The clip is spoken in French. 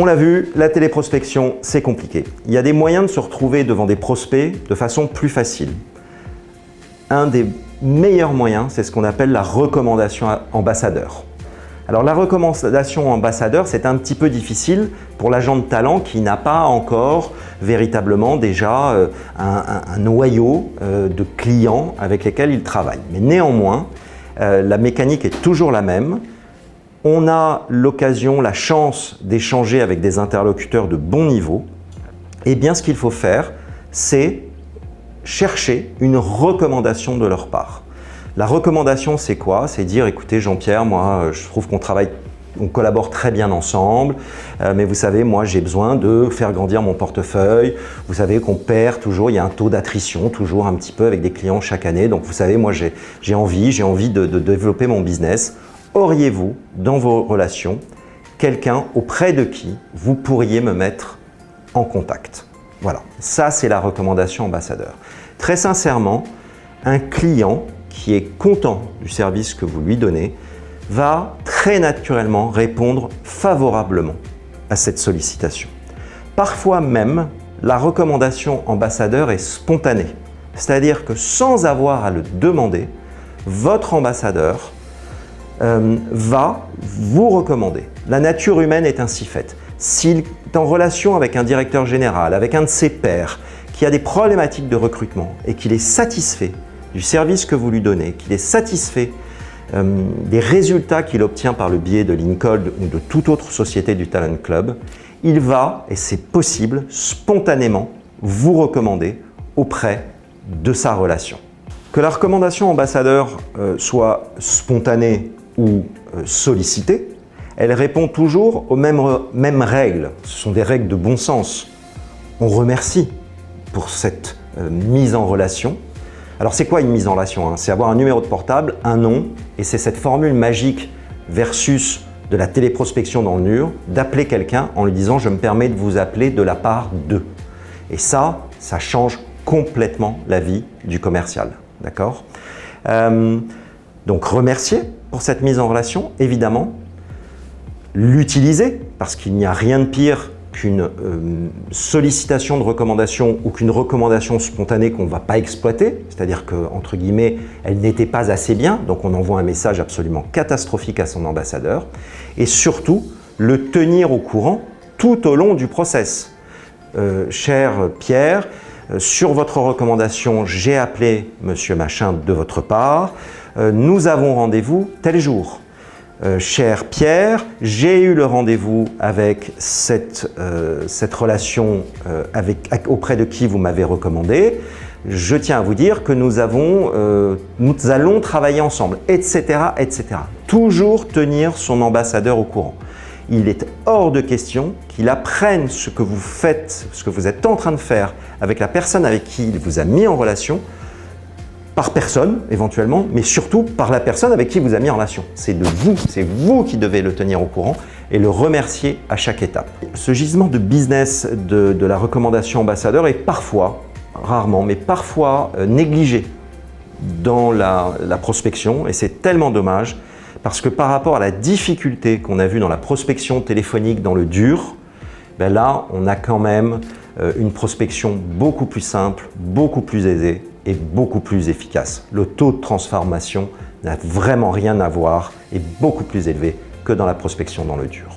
On l'a vu, la téléprospection, c'est compliqué. Il y a des moyens de se retrouver devant des prospects de façon plus facile. Un des meilleurs moyens, c'est ce qu'on appelle la recommandation ambassadeur. Alors la recommandation ambassadeur, c'est un petit peu difficile pour l'agent de talent qui n'a pas encore véritablement déjà un noyau de clients avec lesquels il travaille. Mais néanmoins, la mécanique est toujours la même. On a l'occasion, la chance d'échanger avec des interlocuteurs de bon niveau. Et bien ce qu'il faut faire, c'est chercher une recommandation de leur part. La recommandation, c'est quoi? C'est dire, écoutez Jean-Pierre, moi je trouve on collabore très bien ensemble, mais vous savez, moi j'ai besoin de faire grandir mon portefeuille. Vous savez qu'on perd toujours, il y a un taux d'attrition toujours un petit peu avec des clients chaque année. Donc vous savez, moi j'ai envie de développer mon business. Auriez-vous dans vos relations quelqu'un auprès de qui vous pourriez me mettre en contact? Voilà, ça c'est la recommandation ambassadeur. Très sincèrement, un client qui est content du service que vous lui donnez va très naturellement répondre favorablement à cette sollicitation. Parfois même, la recommandation ambassadeur est spontanée, c'est-à-dire que sans avoir à le demander, votre ambassadeur va vous recommander. La nature humaine est ainsi faite. S'il est en relation avec un directeur général, avec un de ses pairs, qui a des problématiques de recrutement et qu'il est satisfait du service que vous lui donnez, qu'il est satisfait des résultats qu'il obtient par le biais de Lincoln ou de toute autre société du Talent Club, il va, et c'est possible, spontanément vous recommander auprès de sa relation. Que la recommandation ambassadeur soit spontanée ou sollicitée, elle répond toujours aux mêmes règles. Ce sont des règles de bon sens. On remercie pour cette mise en relation. Alors c'est quoi une mise en relation? C'est avoir un numéro de portable, un nom, et c'est cette formule magique versus de la téléprospection dans le mur, d'appeler quelqu'un en lui disant « je me permets de vous appeler de la part de ». Et ça change complètement la vie du commercial. D'accord? Donc remercier pour cette mise en relation, évidemment. L'utiliser, parce qu'il n'y a rien de pire qu'une sollicitation de recommandation ou qu'une recommandation spontanée qu'on ne va pas exploiter, c'est-à-dire que, entre guillemets, elle n'était pas assez bien, donc on envoie un message absolument catastrophique à son ambassadeur, et surtout, le tenir au courant tout au long du process. Cher Pierre, sur votre recommandation, j'ai appelé Monsieur Machin de votre part, nous avons rendez-vous tel jour. Cher Pierre, j'ai eu le rendez-vous avec cette relation auprès de qui vous m'avez recommandé. Je tiens à vous dire que nous allons travailler ensemble, etc., etc. Toujours tenir son ambassadeur au courant. Il est hors de question qu'il apprenne ce que vous faites, ce que vous êtes en train de faire avec la personne avec qui il vous a mis en relation, par personne éventuellement, mais surtout par la personne avec qui il vous a mis en relation. C'est vous qui devez le tenir au courant et le remercier à chaque étape. Ce gisement de business de la recommandation ambassadeur est parfois, rarement, mais parfois négligé dans la prospection, et c'est tellement dommage parce que par rapport à la difficulté qu'on a vue dans la prospection téléphonique dans le dur, ben là on a quand même une prospection beaucoup plus simple, beaucoup plus aisée et beaucoup plus efficace. Le taux de transformation n'a vraiment rien à voir et beaucoup plus élevé que dans la prospection dans le dur.